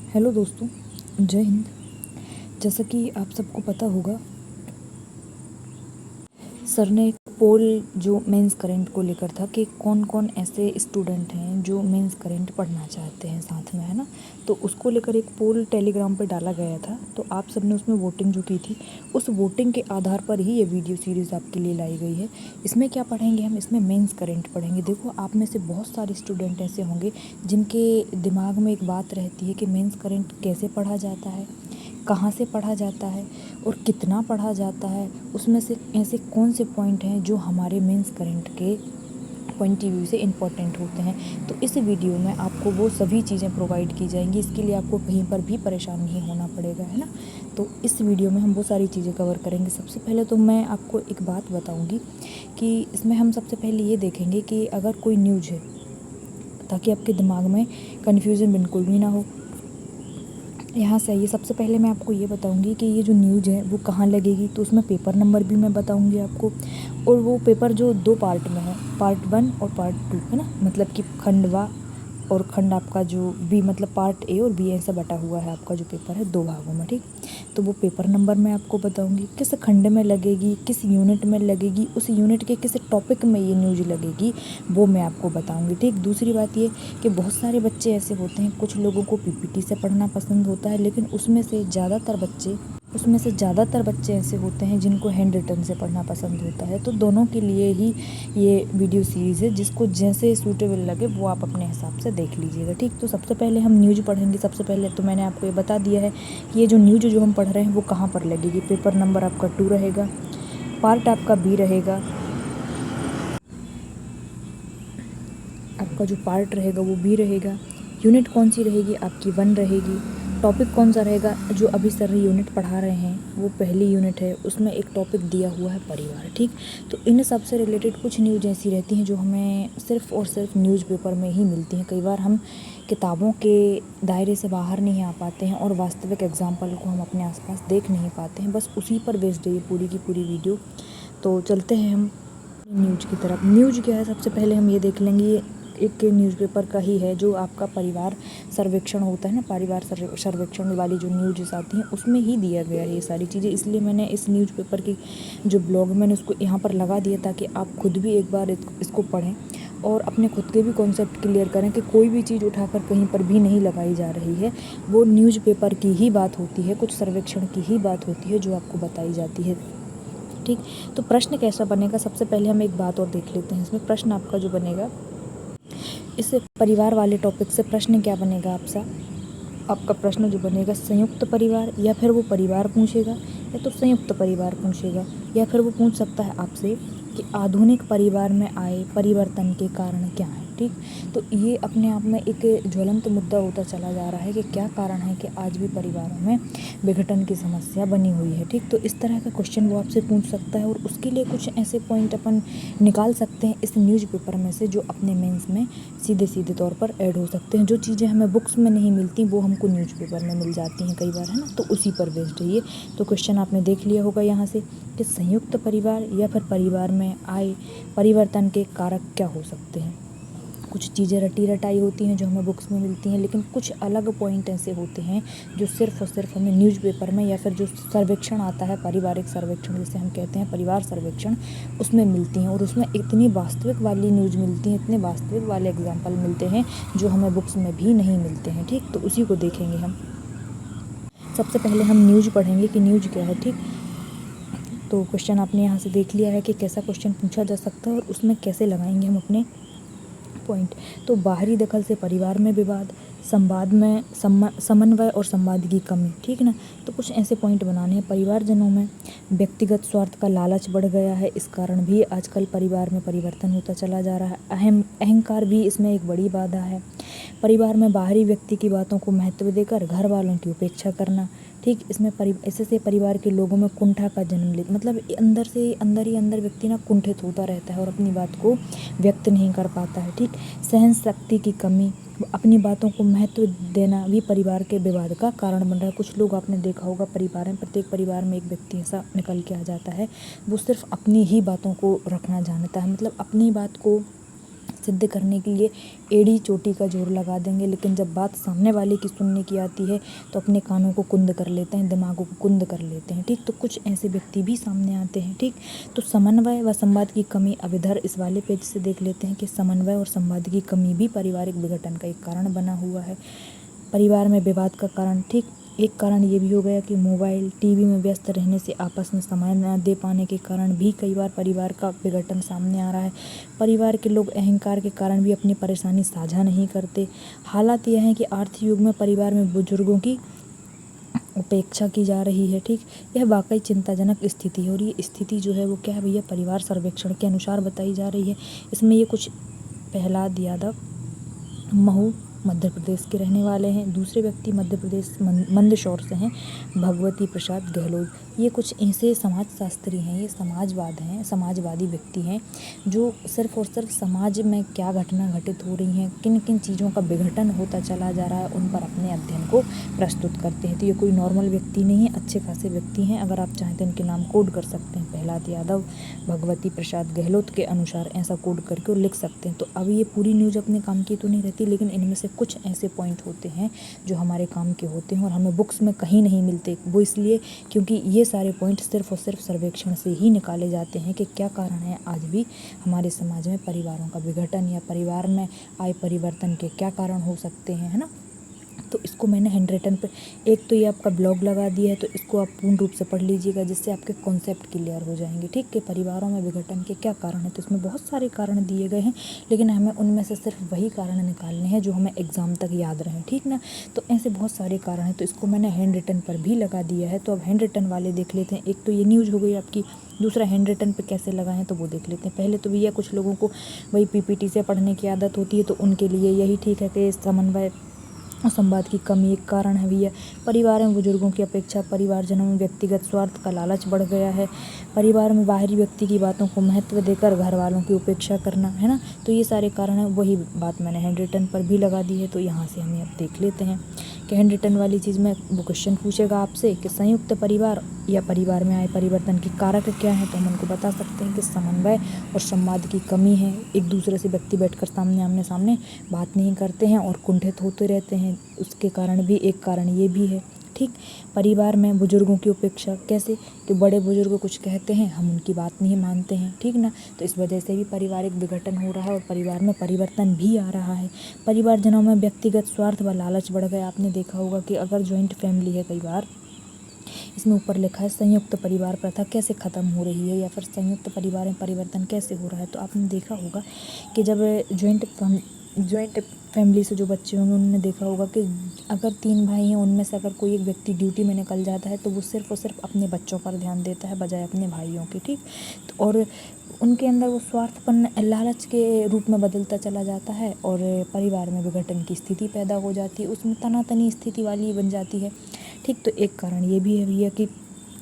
Hello दोस्तों, जय हिंद। जैसा कि आप सबको पता होगा, सर ने एक पोल जो मेंस करंट को लेकर था कि कौन कौन ऐसे स्टूडेंट हैं जो मेंस करंट पढ़ना चाहते हैं साथ में, है ना। तो उसको लेकर एक पोल टेलीग्राम पे डाला गया था। तो आप सबने उसमें वोटिंग जो की थी, उस वोटिंग के आधार पर ही ये वीडियो सीरीज़ आपके लिए लाई गई है। इसमें क्या पढ़ेंगे हम? इसमें मेंस करंट पढ़ेंगे। देखो, आप में से बहुत सारे स्टूडेंट ऐसे होंगे जिनके दिमाग में एक बात रहती है कि मेंस करंट कैसे पढ़ा जाता है, कहाँ से पढ़ा जाता है और कितना पढ़ा जाता है। उसमें से ऐसे कौन से पॉइंट हैं जो हमारे मेंस करंट के पॉइंट ऑफ व्यू से इम्पॉर्टेंट होते हैं। तो इस वीडियो में आपको वो सभी चीज़ें प्रोवाइड की जाएंगी। इसके लिए आपको कहीं पर भी परेशान नहीं होना पड़ेगा, है ना। तो इस वीडियो में हम वो सारी चीज़ें कवर करेंगे। सबसे पहले तो मैं आपको एक बात बताऊंगी कि इसमें हम सबसे पहले ये देखेंगे कि अगर कोई न्यूज़ है, ताकि आपके दिमाग में कन्फ्यूज़न बिल्कुल भी ना हो। यहाँ से आइए, सबसे पहले मैं आपको ये बताऊंगी कि ये जो न्यूज़ है वो कहाँ लगेगी। तो उसमें पेपर नंबर भी मैं बताऊंगी आपको, और वो पेपर जो 2 पार्ट में है, पार्ट 1 और पार्ट 2, है ना। मतलब कि खंडवा और खंड आपका जो बी, मतलब पार्ट ए और बी ऐसा बटा हुआ है आपका जो पेपर है 2 भागों में, ठीक। तो वो पेपर नंबर मैं आपको बताऊंगी, किस खंड में लगेगी, किस यूनिट में लगेगी, उस यूनिट के किस टॉपिक में ये न्यूज़ लगेगी, वो मैं आपको बताऊंगी, ठीक। दूसरी बात ये कि बहुत सारे बच्चे ऐसे होते हैं, कुछ लोगों को पीपीटी से पढ़ना पसंद होता है, लेकिन उसमें से ज़्यादातर बच्चे ऐसे होते हैं जिनको हैंड रिटन से पढ़ना पसंद होता है। तो दोनों के लिए ही ये वीडियो सीरीज़ है, जिसको जैसे सूटेबल लगे वो आप अपने हिसाब से देख लीजिएगा, ठीक। तो सबसे पहले हम न्यूज़ पढ़ेंगे। सबसे पहले तो मैंने आपको ये बता दिया है कि ये जो न्यूज़ जो हम पढ़ रहे हैं वो कहाँ पर लगेगी। पेपर नंबर आपका 2 रहेगा, पार्ट आपका बी रहेगा, आपका जो पार्ट रहेगा वो बी रहेगा। यूनिट कौन सी रहेगी? आपकी 1 रहेगी। टॉपिक कौन सा रहेगा? जो अभी सर यूनिट पढ़ा रहे हैं वो पहली यूनिट है, उसमें एक टॉपिक दिया हुआ है परिवार, ठीक। तो इन सब से रिलेटेड कुछ न्यूज़ ऐसी रहती हैं जो हमें सिर्फ़ और सिर्फ न्यूज़पेपर में ही मिलती हैं। कई बार हम किताबों के दायरे से बाहर नहीं आ पाते हैं और वास्तविक एग्जाम्पल को हम अपने आसपास देख नहीं पाते हैं। बस उसी पर बेस्ड है ये पूरी की पूरी वीडियो। तो चलते हैं हम न्यूज़ की तरफ। न्यूज़ क्या है, सबसे पहले हम ये देख लेंगे। ये एक न्यूज़पेपर का ही है जो आपका परिवार सर्वेक्षण होता है ना, परिवार सर्वेक्षण वाली जो न्यूज़ आती हैं उसमें ही दिया गया है ये सारी चीज़ें। इसलिए मैंने इस न्यूज़पेपर की जो ब्लॉग मैंने उसको यहाँ पर लगा दिया, ताकि आप खुद भी एक बार इसको पढ़ें और अपने खुद के भी कॉन्सेप्ट क्लियर करें कि कोई भी चीज़ उठाकर कहीं पर भी नहीं लगाई जा रही है। वो न्यूज़पेपर की ही बात होती है, कुछ सर्वेक्षण की ही बात होती है जो आपको बताई जाती है, ठीक। तो प्रश्न कैसा बनेगा, सबसे पहले हम एक बात और देख लेते हैं। इसमें प्रश्न आपका जो बनेगा, इस परिवार वाले टॉपिक से प्रश्न क्या बनेगा आपका प्रश्न जो बनेगा, संयुक्त परिवार, या फिर वो परिवार पूछेगा या तो संयुक्त परिवार पूछेगा, या फिर वो पूछ सकता है आपसे कि आधुनिक परिवार में आए परिवर्तन के कारण क्या हैं, ठीक। तो ये अपने आप में एक ज्वलंत मुद्दा होता चला जा रहा है कि क्या कारण है कि आज भी परिवारों में विघटन की समस्या बनी हुई है, ठीक। तो इस तरह का क्वेश्चन वो आपसे पूछ सकता है, और उसके लिए कुछ ऐसे पॉइंट अपन निकाल सकते हैं इस न्यूज़पेपर में से जो अपने मेंस में सीधे सीधे तौर पर ऐड हो सकते हैं। जो चीज़ें हमें बुक्स में नहीं मिलती वो हमको न्यूज़पेपर में मिल जाती हैं कई बार, है ना। तो उसी पर बेस्ड है ये। तो क्वेश्चन आपने देख लिया होगा यहाँ से कि संयुक्त परिवार या फिर परिवार में आए परिवर्तन के कारक क्या हो सकते हैं। कुछ चीज़ें रटी रटाई होती हैं जो हमें बुक्स में मिलती हैं, लेकिन कुछ अलग पॉइंट ऐसे होते हैं जो सिर्फ़ और सिर्फ हमें न्यूज़पेपर में, या फिर जो सर्वेक्षण आता है पारिवारिक सर्वेक्षण जिसे हम कहते हैं परिवार सर्वेक्षण, उसमें मिलती हैं। और उसमें इतनी वास्तविक वाली न्यूज़ मिलती हैं, इतने वास्तविक वाले एग्जाम्पल मिलते हैं जो हमें बुक्स में भी नहीं मिलते हैं, ठीक। तो उसी को देखेंगे हम। सबसे पहले हम न्यूज़ पढ़ेंगे कि न्यूज़ क्या है, ठीक। तो क्वेश्चन आपने यहाँ से देख लिया है कि कैसा क्वेश्चन पूछा जा सकता है और उसमें कैसे लगाएंगे हम अपने पॉइंट। तो बाहरी दखल से परिवार में विवाद, संवाद में समन्वय और संवाद की कमी, ठीक ना। तो कुछ ऐसे पॉइंट बनाने हैं। परिवारजनों में व्यक्तिगत स्वार्थ का लालच बढ़ गया है, इस कारण भी आजकल परिवार में परिवर्तन होता चला जा रहा है। अहंकार भी इसमें एक बड़ी बाधा है। परिवार में बाहरी व्यक्ति की बातों को महत्व देकर घर वालों की उपेक्षा करना, ठीक। इसमें इससे परिवार के लोगों में कुंठा का जन्म ले, मतलब अंदर व्यक्ति ना कुंठित होता रहता है और अपनी बात को व्यक्त नहीं कर पाता है, ठीक। सहन शक्ति की कमी, अपनी बातों को महत्व देना भी परिवार के विवाद का कारण बन रहा है। कुछ लोग आपने देखा होगा परिवार में, प्रत्येक परिवार में एक व्यक्ति ऐसा निकल के आ जाता है, वो सिर्फ अपनी ही बातों को रखना जानता है, मतलब अपनी बात को सिद्ध करने के लिए एड़ी चोटी का जोर लगा देंगे, लेकिन जब बात सामने वाले की सुनने की आती है तो अपने कानों को कुंद कर लेते हैं, दिमागों को कुंद कर लेते हैं। ठीक, तो कुछ ऐसे व्यक्ति भी सामने आते हैं। ठीक, तो समन्वय व संवाद की कमी, अब इधर इस वाले पेज से देख लेते हैं कि समन्वय और संवाद की कमी भी पारिवारिक विघटन का एक कारण बना हुआ है। परिवार में विवाद का कारण, ठीक, एक कारण ये भी हो गया कि मोबाइल टीवी में व्यस्त रहने से आपस में समय न दे पाने के कारण भी कई बार परिवार का विघटन सामने आ रहा है। परिवार के लोग अहंकार के कारण भी अपनी परेशानी साझा नहीं करते। हालात यह है कि आर्थिक युग में परिवार में बुजुर्गों की उपेक्षा की जा रही है। ठीक, यह वाकई चिंताजनक स्थिति है और ये स्थिति जो है वो क्या है भैया, परिवार सर्वेक्षण के अनुसार बताई जा रही है। इसमें ये कुछ, प्रहलाद यादव महू मध्य प्रदेश के रहने वाले हैं, दूसरे व्यक्ति मध्य प्रदेश मंदसौर से हैं, भगवती प्रसाद गहलोत। ये कुछ ऐसे समाजशास्त्री हैं, ये समाजवादी व्यक्ति हैं जो सिर्फ और सिर्फ समाज में क्या घटना घटित हो रही हैं, किन किन चीज़ों का विघटन होता चला जा रहा है, उन पर अपने अध्ययन को प्रस्तुत करते हैं। तो ये कोई नॉर्मल व्यक्ति नहीं है, अच्छे खासे व्यक्ति हैं। अगर आप चाहें तो इनके नाम कोड कर सकते हैं, प्रहलाद यादव, भगवती प्रसाद गहलोत के अनुसार ऐसा कोड करके लिख सकते हैं। तो अब ये पूरी न्यूज़ अपने काम की तो नहीं रहती, लेकिन इनमें से कुछ ऐसे पॉइंट होते हैं जो हमारे काम के होते हैं और हमें बुक्स में कहीं नहीं मिलते। वो इसलिए क्योंकि ये सारे पॉइंट सिर्फ और सिर्फ सर्वेक्षण से ही निकाले जाते हैं कि क्या कारण है आज भी हमारे समाज में परिवारों का विघटन या परिवार में आए परिवर्तन के क्या कारण हो सकते हैं, है ना। तो इसको मैंने हैंड रिटन पे, एक तो ये आपका ब्लॉग लगा दिया है, तो इसको आप पूर्ण रूप से पढ़ लीजिएगा जिससे आपके कॉन्सेप्ट क्लियर हो जाएंगे। ठीक, कि परिवारों में विघटन के क्या कारण है। तो इसमें बहुत सारे कारण दिए गए हैं, लेकिन हमें उनमें से सिर्फ वही कारण निकालने हैं जो हमें एग्जाम तक याद रहें। ठीक ना, तो ऐसे बहुत सारे कारण हैं, तो इसको मैंने हैंड रिटन पर भी लगा दिया है। तो अब हैंड रिटन वाले देख लेते हैं। एक तो ये न्यूज़ हो गई आपकी, दूसरा हैंड रिटन पे कैसे लगाएं तो वो देख लेते हैं। पहले तो भैया कुछ लोगों को वही पीपीटी से पढ़ने की आदत होती है, तो उनके लिए यही ठीक है कि समन्वय और संवाद की कमी एक कारण है भैया। परिवार में बुजुर्गों की अपेक्षा परिवारजनों में व्यक्तिगत स्वार्थ का लालच बढ़ गया है। परिवार में बाहरी व्यक्ति की बातों को महत्व देकर घर वालों की उपेक्षा करना, है ना। तो ये सारे कारण हैं, वही बात मैंने हैंड रिटन पर भी लगा दी है। तो यहाँ से हमें अब देख लेते हैं कि हैंड रिटन वाली चीज़ में वो क्वेश्चन पूछेगा आपसे कि संयुक्त परिवार या परिवार में आए परिवर्तन की कारक क्या है। तो हम उनको बता सकते हैं कि समन्वय और संवाद की कमी है। एक दूसरे से व्यक्ति बैठकर आमने सामने बात नहीं करते हैं और कुंठित होते रहते हैं। उसके कारण भी एक कारण ये भी है। ठीक, परिवार में बुजुर्गों की उपेक्षा कैसे, कि बड़े बुजुर्ग कुछ कहते हैं हम उनकी बात नहीं मानते हैं। ठीक ना, तो इस वजह से भी पारिवारिक विघटन हो रहा है और परिवार में परिवर्तन भी आ रहा है। परिवारजनों में व्यक्तिगत स्वार्थ व लालच बढ़ गया। आपने देखा होगा कि अगर जॉइंट फैमिली है, कई बार इसमें ऊपर लिखा है संयुक्त परिवार प्रथा कैसे ख़त्म हो रही है या फिर संयुक्त परिवार में परिवर्तन कैसे हो रहा है। तो आपने देखा होगा कि जब जॉइंट फैमिली से जो बच्चे होंगे उन्होंने देखा होगा कि अगर 3 भाई हैं, उनमें से अगर कोई एक व्यक्ति ड्यूटी में निकल जाता है तो वो सिर्फ और सिर्फ अपने बच्चों पर ध्यान देता है बजाय अपने भाइयों के। ठीक, तो और उनके अंदर वो स्वार्थपन लालच के रूप में बदलता चला जाता है और परिवार में विघटन की स्थिति पैदा हो जाती है, उसमें तनातनी स्थिति वाली बन जाती है। ठीक, तो एक कारण ये भी है भैया कि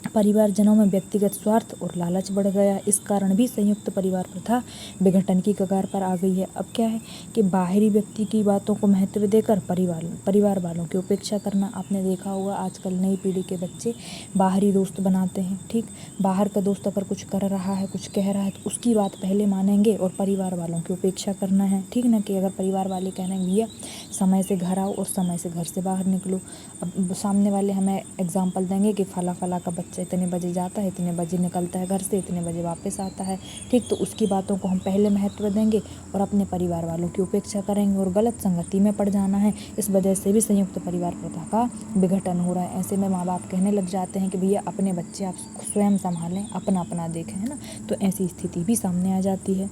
परिवारजनों में व्यक्तिगत स्वार्थ और लालच बढ़ गया। इस कारण भी संयुक्त परिवार प्रथा विघटन की कगार पर आ गई है। अब क्या है कि बाहरी व्यक्ति की बातों को महत्व देकर परिवार वालों की उपेक्षा करना। आपने देखा होगा आजकल नई पीढ़ी के बच्चे बाहरी दोस्त बनाते हैं। ठीक, बाहर का दोस्त अगर कुछ कर रहा है, कुछ कह रहा है, तो उसकी बात पहले मानेंगे और परिवार वालों की उपेक्षा करना है। ठीक ना, कि अगर परिवार वाले कहने भैया समय से घर आओ और समय से घर से बाहर निकलो, अब सामने वाले हमें एग्जाम्पल देंगे कि फला का बच्चा इतने बजे जाता है, इतने बजे निकलता है घर से, इतने बजे वापस आता है। ठीक, तो उसकी बातों को हम पहले महत्व देंगे और अपने परिवार वालों की उपेक्षा करेंगे और गलत संगति में पड़ जाना है। इस वजह से भी संयुक्त परिवार प्रथा का विघटन हो रहा है। ऐसे में माँ बाप कहने लग जाते हैं कि भैया अपने बच्चे आप स्वयं संभालें, अपना देखें, है ना। तो ऐसी स्थिति भी सामने आ जाती है।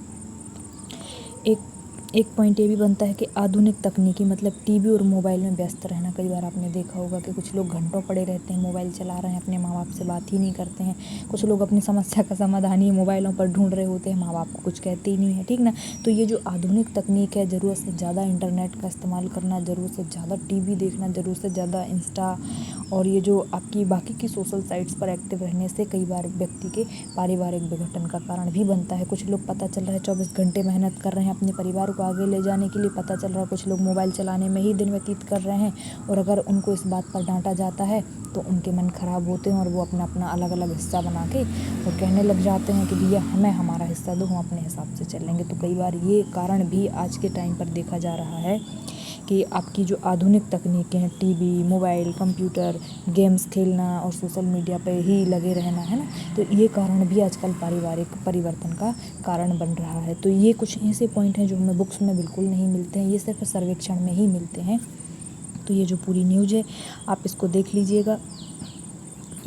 एक पॉइंट ये भी बनता है कि आधुनिक तकनीकी मतलब टीवी और मोबाइल में व्यस्त रहना। कई बार आपने देखा होगा कि कुछ लोग घंटों पड़े रहते हैं, मोबाइल चला रहे हैं, अपने माँ बाप से बात ही नहीं करते हैं। कुछ लोग अपनी समस्या का समाधान ही मोबाइलों पर ढूंढ रहे होते हैं, माँ बाप को कुछ कहते ही नहीं है। ठीक ना, तो ये जो आधुनिक तकनीक है, ज़रूरत से ज़्यादा इंटरनेट का इस्तेमाल करना, ज़रूरत से ज़्यादा टीवी देखना, ज़रूरत से ज़्यादा इंस्टा और ये जो आपकी बाकी की सोशल साइट्स पर एक्टिव रहने से कई बार व्यक्ति के पारिवारिक विघटन का कारण भी बनता है। कुछ लोग पता चल रहा है 24 घंटे मेहनत कर रहे हैं अपने परिवार को आगे ले जाने के लिए, पता चल रहा है कुछ लोग मोबाइल चलाने में ही दिन व्यतीत कर रहे हैं, और अगर उनको इस बात पर डांटा जाता है तो उनके मन खराब होते हैं और वो अपना अपना अलग अलग हिस्सा बना के और कहने लग जाते हैं कि भैया हमें हमारा हिस्सा दो, हम अपने हिसाब से चलेंगे। तो कई बार ये कारण भी आज के टाइम पर देखा जा रहा है कि आपकी जो आधुनिक तकनीकें हैं, टीवी, मोबाइल, कंप्यूटर, गेम्स खेलना और सोशल मीडिया पे ही लगे रहना, है ना, तो ये कारण भी आजकल पारिवारिक परिवर्तन का कारण बन रहा है। तो ये कुछ ऐसे पॉइंट हैं जो हमें बुक्स में बिल्कुल नहीं मिलते हैं, ये सिर्फ सर्वेक्षण में ही मिलते हैं। तो ये जो पूरी न्यूज़ है आप इसको देख लीजिएगा,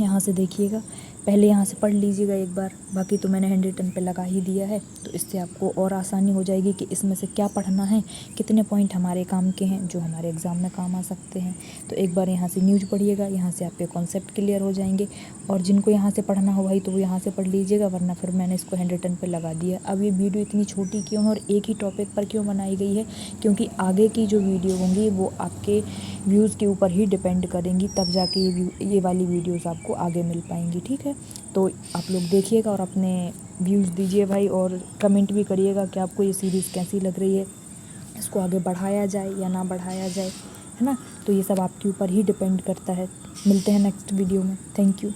यहाँ से देखिएगा, पहले यहाँ से पढ़ लीजिएगा एक बार, बाकी तो मैंने हैंड रिटन पे लगा ही दिया है, तो इससे आपको और आसानी हो जाएगी कि इसमें से क्या पढ़ना है, कितने पॉइंट हमारे काम के हैं जो हमारे एग्ज़ाम में काम आ सकते हैं। तो एक बार यहाँ से न्यूज़ पढ़िएगा, यहाँ से आपके कॉन्सेप्ट क्लियर हो जाएंगे, और जिनको यहाँ से पढ़ना हो भाई तो वो यहाँ से पढ़ लीजिएगा, वरना फिर मैंने इसको हैंड रिटन पर लगा दिया। अब ये वीडियो इतनी छोटी क्यों है और एक ही टॉपिक पर क्यों बनाई गई है, क्योंकि आगे की जो वीडियो होंगी वो आपके व्यूज़ के ऊपर ही डिपेंड करेंगी, तब जाके ये वाली वीडियोज़ आपको आगे मिल पाएंगी। ठीक है, तो आप लोग देखिएगा और अपने व्यूज़ दीजिए भाई, और कमेंट भी करिएगा कि आपको ये सीरीज़ कैसी लग रही है, इसको आगे बढ़ाया जाए या ना बढ़ाया जाए, है ना। तो ये सब आपके ऊपर ही डिपेंड करता है। मिलते हैं नेक्स्ट वीडियो में। Thank you.